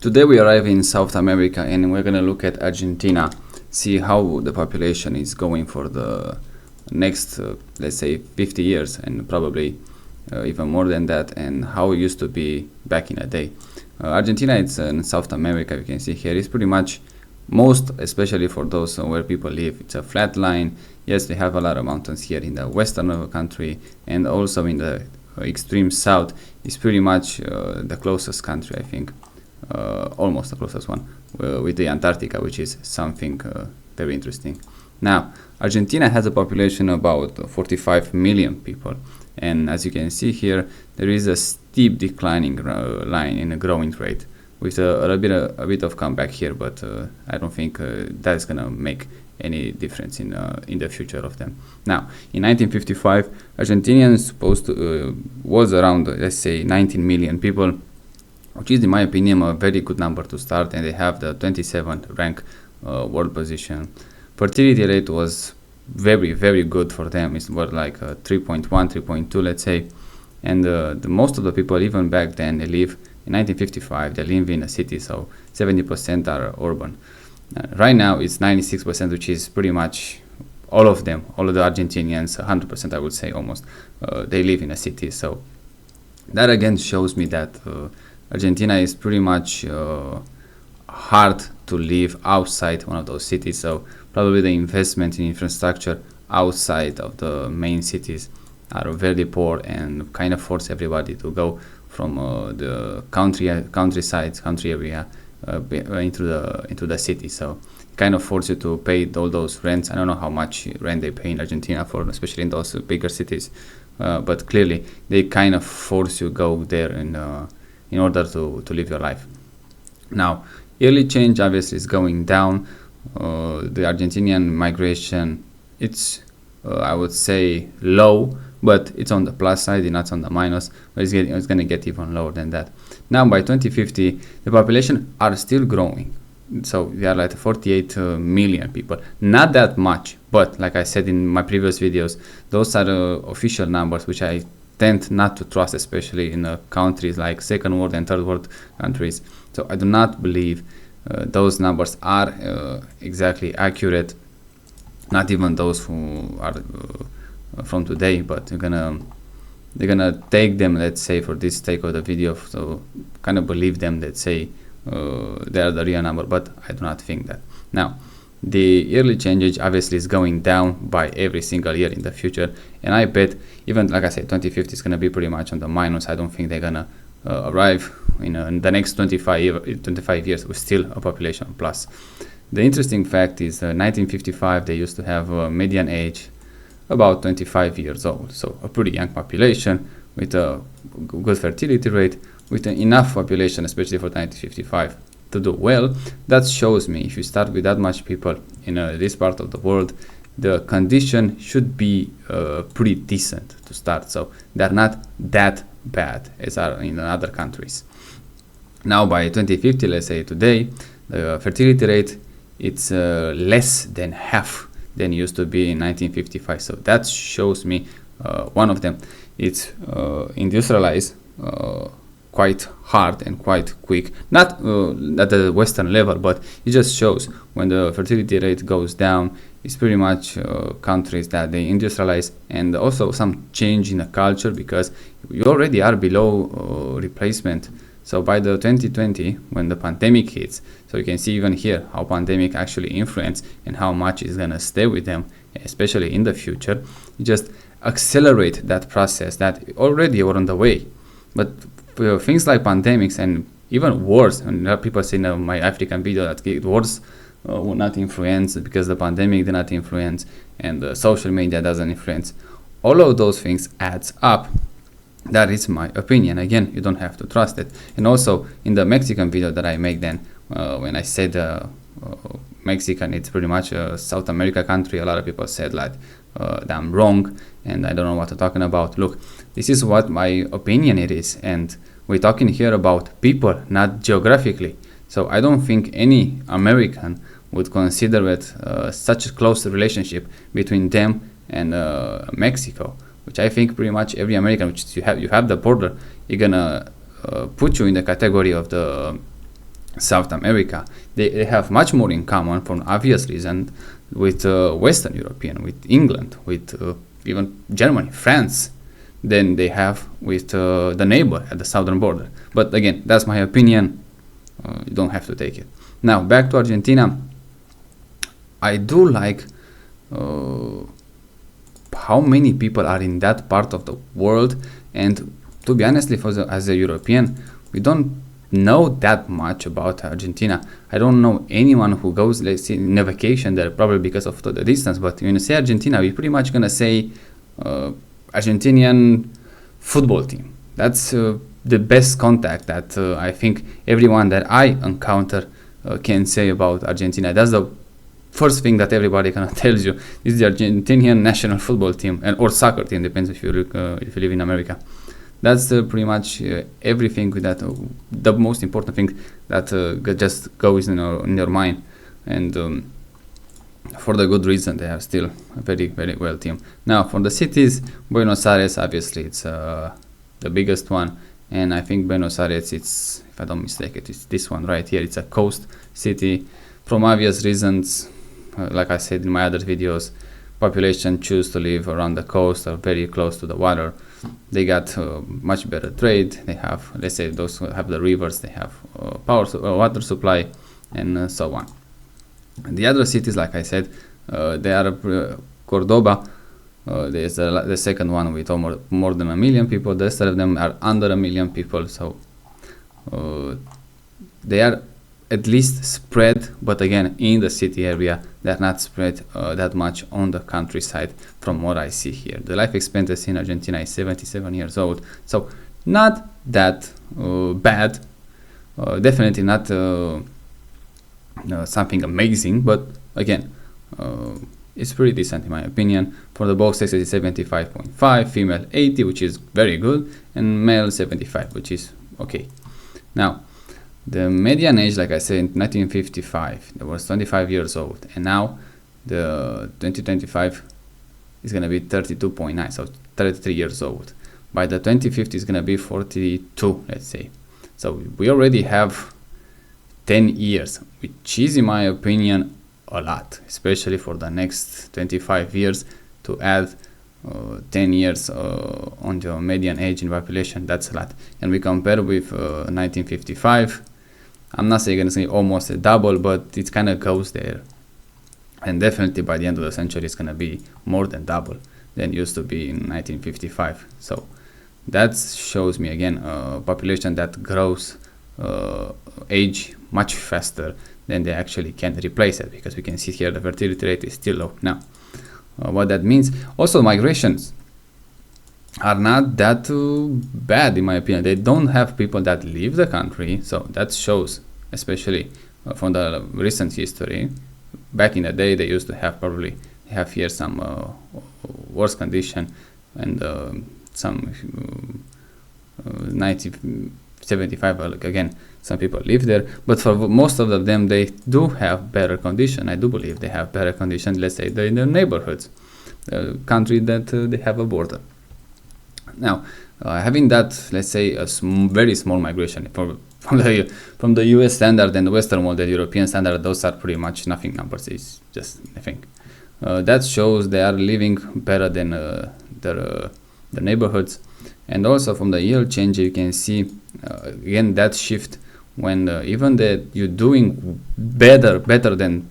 Today we arrive in South America and we're going to look at Argentina, see how the population is going for the next, let's say, 50 years and probably even more than that, and how it used to be back in the day. Argentina, it's in South America, you can see here, it's pretty much most, especially for those where people live, it's a flat line. Yes, they have a lot of mountains here in the western of the country, and also in the extreme south is pretty much the closest country, I think. Almost the closest one, with the Antarctica, which is something very interesting. Now, Argentina has a population of about 45 million people, and as you can see here, there is a steep declining line in a growing rate, with a bit of comeback here, but I don't think that's gonna make any difference in the future of them. Now, in 1955, Argentinians was around, let's say, 19 million people, which is, in my opinion, a very good number to start, and they have the 27th rank world position. Fertility rate was very, very good for them. It's more like 3.1, 3.2, let's say. And the most of the people, even back then, they live in 1955, they live in a city, so 70% are urban. Right now, it's 96%, which is pretty much all of them, all of the Argentinians, 100%, I would say almost, they live in a city. So that again shows me that Argentina is pretty much hard to live outside one of those cities, so probably the investment in infrastructure outside of the main cities are very poor and kind of force everybody to go from the country area into the city. So kind of force you to pay all those rents. I don't know how much rent they pay in Argentina for, especially in those bigger cities, but clearly they kind of force you go there in order to live your life. Now, yearly change obviously is going down. The Argentinian migration, it's I would say low, but it's on the plus side, not on the minus, but it's going to get even lower than that. Now, by 2050, the population are still growing. So we are like 48 million people. Not that much, but like I said in my previous videos, those are official numbers, which I tend not to trust, especially in countries like second world and third world countries. So I do not believe those numbers are exactly accurate. Not even those who are from today, but they're gonna take them, let's say, for this take of the video, so kind of believe them, let's say they are the real number, but I do not think that. Now, the yearly change obviously is going down by every single year in the future, and I bet even, like I said, 2050 is gonna be pretty much on the minus. I don't think they're gonna arrive in the next 25 years with still a population plus. The interesting fact is 1955 they used to have a median age about 25 years old, so a pretty young population with a good fertility rate, with enough population, especially for 1955, to do well. That shows me if you start with that much people in this part of the world, the condition should be pretty decent to start, so they're not that bad as are in other countries. Now by 2050, let's say today, the fertility rate, it's less than half than it used to be in 1955. So that shows me one of them, it's industrialized quite hard and quite quick, not at the Western level, but it just shows when the fertility rate goes down, it's pretty much countries that they industrialize, and also some change in the culture, because you already are below replacement. So by the 2020, when the pandemic hits, so you can see even here how pandemic actually influence and how much is gonna stay with them, especially in the future. You just accelerate that process that already were on the way. But things like pandemics and even wars, and people say in my African video that wars will not influence because the pandemic did not influence and the social media doesn't influence. All of those things adds up. That is my opinion. Again, you don't have to trust it. And also in the Mexican video that I make then, when I said Mexican, it's pretty much a South America country, a lot of people said like that I'm wrong and I don't know what I'm talking about. Look, this is what my opinion it is, and we're talking here about people, not geographically. So I don't think any American would consider it such a close relationship between them and Mexico, which I think pretty much every American, which you have the border, you're gonna put you in the category of the South America, they have much more in common for obvious reason with Western European, with England, with even Germany, France, than they have with the neighbor at the southern border. But again, that's my opinion. You don't have to take it. Now back to Argentina. I do like how many people are in that part of the world, and to be honestly, as a European, we don't know that much about Argentina. I don't know anyone who goes, let's say, in a vacation there, probably because of the distance. But when you say Argentina, we're pretty much gonna say Argentinian football team. That's the best contact that I think everyone that I encounter can say about Argentina. That's the first thing that everybody kind of tells you. Is the Argentinian national football team or soccer team, depends if you live in America. That's pretty much everything that the most important thing that just goes in your mind, and for the good reason they are still a very, very well team. Now for the cities, Buenos Aires, obviously it's the biggest one, and I think Buenos Aires, it's, if I don't mistake it, it's this one right here. It's a coast city from obvious reasons. Like I said in my other videos, population choose to live around the coast or very close to the water. They got much better trade. They have, let's say, those who have the rivers, they have water supply, and so on. And the other cities, like I said, they are Cordoba. There's the second one with more than 1 million people. The rest of them are under 1 million people. So they are at least spread, but again, in the city area, they're not spread that much on the countryside from what I see here. The life expectancy in Argentina is 77 years old, so not that bad, definitely not something amazing, but again, it's pretty decent in my opinion. For the both sexes, it's 75.5, female 80, which is very good, and male 75, which is okay. Now, the median age, like I said, in 1955, it was 25 years old, and now the 2025 is going to be 32.9, so 33 years old. By the 2050, it's going to be 42, let's say. So we already have 10 years, which is, in my opinion, a lot, especially for the next 25 years. To add 10 years on the median age in population, that's a lot. And we compare with 1955, I'm not saying going to say almost a double, but it kind of goes there. And definitely by the end of the century, it's going to be more than double than it used to be in 1955. So that shows me again a population that grows age much faster than they actually can replace it, because we can see here the fertility rate is still low. Now, what that means, also migrations are not that bad in my opinion. They don't have people that leave the country, so that shows, especially from the recent history. Back in the day, they used to have probably have here some worse condition, and some 1975 again, some people live there, but for most of them, they do have better condition. I do believe they have better condition, let's say in their neighborhoods, country that they have a border. Now, having that, let's say, a very small migration from the US standard and the Western world, the European standard, those are pretty much nothing numbers. It's just nothing. That shows they are living better than the neighborhoods. And also from the yield change, you can see again that shift when even that you're doing better than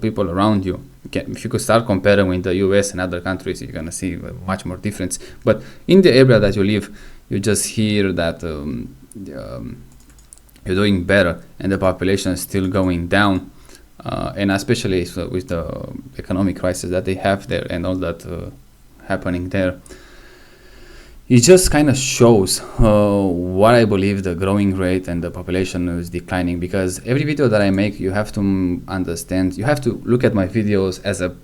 people around you. If you could start comparing with the US and other countries, you're gonna see much more difference. But in the area that you live, you just hear that you're doing better, and the population is still going down, and especially with the economic crisis that they have there and all that happening there. It just kind of shows what I believe the growing rate and the population is declining, because every video that I make, you have to understand, you have to look at my videos as a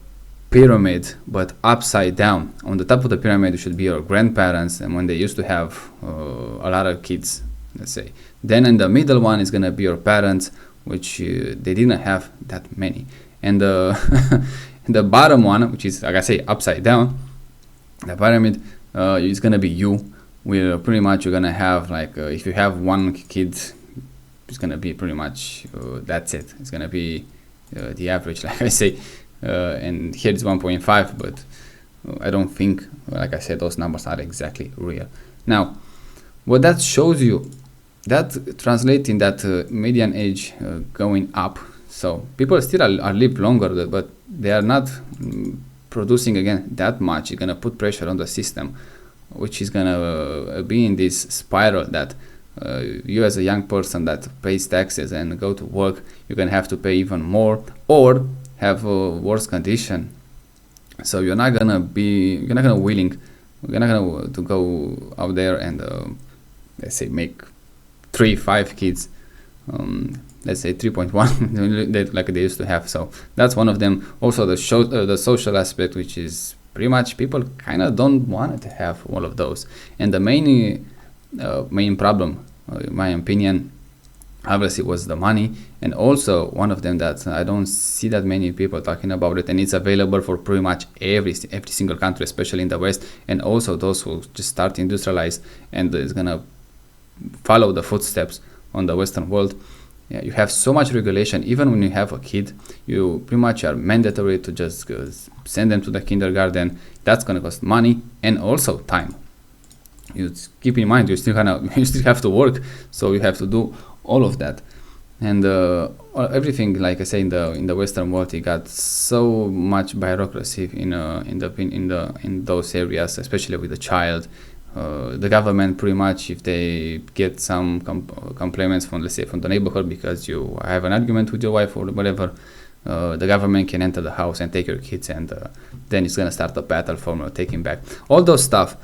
pyramid, but upside down. On the top of the pyramid should be your grandparents, and when they used to have a lot of kids, let's say. Then in the middle one is going to be your parents, which they didn't have that many. And the bottom one, which is, like I say, upside down, the pyramid, it's gonna be you. We're pretty much, you're gonna have like if you have one kid it's gonna be pretty much that's it. It's gonna be the average, like I say, and here it's 1.5, but I don't think, like I said, those numbers are exactly real. Now, what that shows you, that translating that median age going up, so people still are live longer, but they are not producing again that much. It's gonna put pressure on the system, which is gonna be in this spiral that you as a young person that pays taxes and go to work, you're gonna have to pay even more or have a worse condition. So you're not gonna willing, you're not gonna to go out there and let's say make 3-5 kids, let's say 3.1 like they used to have. So that's one of them. Also the social aspect, which is pretty much people kind of don't want to have all of those. And the main problem, in my opinion, obviously was the money, and also one of them that I don't see that many people talking about it, and it's available for pretty much every single country, especially in the West, and also those who just start to industrialize and is gonna follow the footsteps on the Western world. Yeah, you have so much regulation. Even when you have a kid, you pretty much are mandatory to just send them to the kindergarten. That's gonna cost money and also time. You keep in mind you still have to work, so you have to do all of that. And everything, like I say, in the Western world, it got so much bureaucracy in those areas, especially with the child. The government pretty much, if they get some complaints from, let's say, from the neighborhood because you have an argument with your wife or whatever, the government can enter the house and take your kids, and then it's gonna start a battle for taking back all those stuff.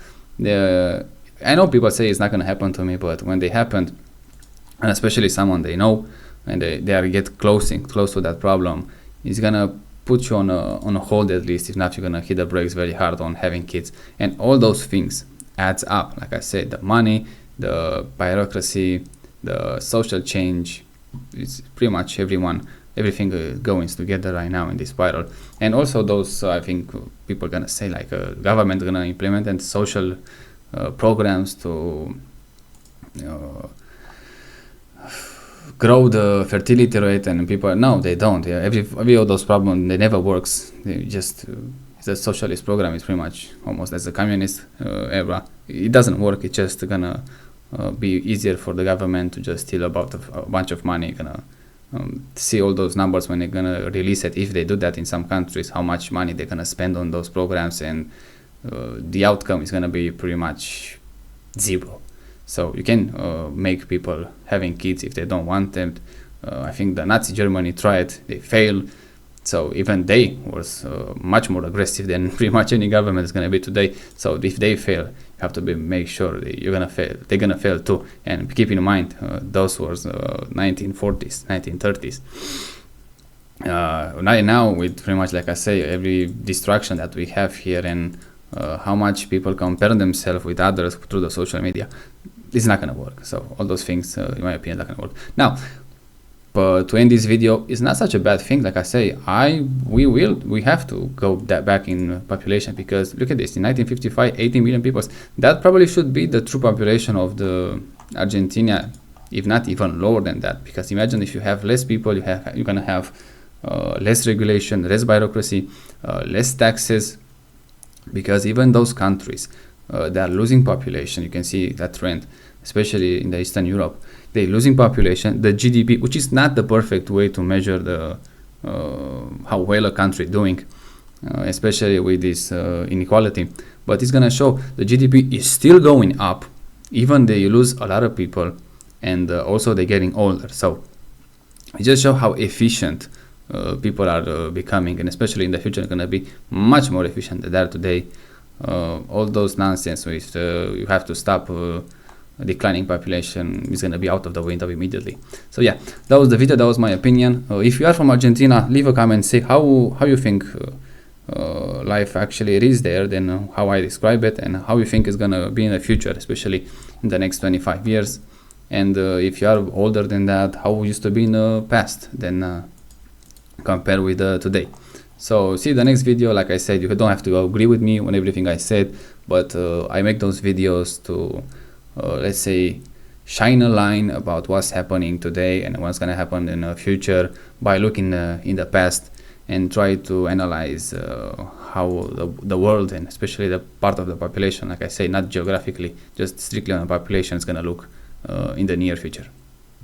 I know people say it's not gonna happen to me, but when they happen, and especially someone they know and they are get close to that problem, it's gonna put you on a hold, at least. If not, you're gonna hit the brakes very hard on having kids, and all those things adds up. Like I said, the money, the bureaucracy, the social change, it's pretty much everything going together right now in this spiral. And also those, I think people are gonna say, like government gonna implement and social programs to grow the fertility rate, and people, no, they don't. Yeah, every of those problems, they never works. They just the socialist program is pretty much almost as a communist era. It doesn't work. It's just gonna be easier for the government to just steal about a bunch of money. Gonna see all those numbers when they're gonna release it. If they do that in some countries, how much money they're gonna spend on those programs, and the outcome is gonna be pretty much zero. So you can make people having kids if they don't want them. I think the Nazi Germany tried, they failed. So even they was much more aggressive than pretty much any government is going to be today. So if they fail, you have to make sure you're going to fail. They're going to fail too. And keep in mind, those was 1940s, 1930s. Now with pretty much, like I say, every distraction that we have here, and how much people compare themselves with others through the social media, it's not going to work. So all those things, in my opinion, are not going to work. Now, but to end this video, is not such a bad thing. Like I say, we have to go back in population, because look at this, in 1955, 80 million people. That probably should be the true population of the Argentina, if not even lower than that. Because imagine if you have less people, you're gonna have less regulation, less bureaucracy, less taxes. Because even those countries that are losing population, you can see that trend, especially in the Eastern Europe. They're losing population, the GDP, which is not the perfect way to measure the how well a country doing, especially with this inequality. But it's gonna show the GDP is still going up, even they lose a lot of people, and also they're getting older. So it just shows how efficient people are becoming, and especially in the future, gonna be much more efficient than they are today. All those nonsense with you have to stop declining population is going to be out of the window immediately. So yeah, that was the video. That was my opinion. If you are from Argentina, leave a comment, say how you think life actually is there, then how I describe it, and how you think it's going to be in the future, especially in the next 25 years. And if you are older than that, how it used to be in the past, then compare with today. So see the next video. Like I said, you don't have to agree with me on everything I said, but I make those videos to let's say shine a line about what's happening today and what's going to happen in the future by looking in the past, and try to analyze how the world, and especially the part of the population, like I say, not geographically, just strictly on the population, is going to look in the near future.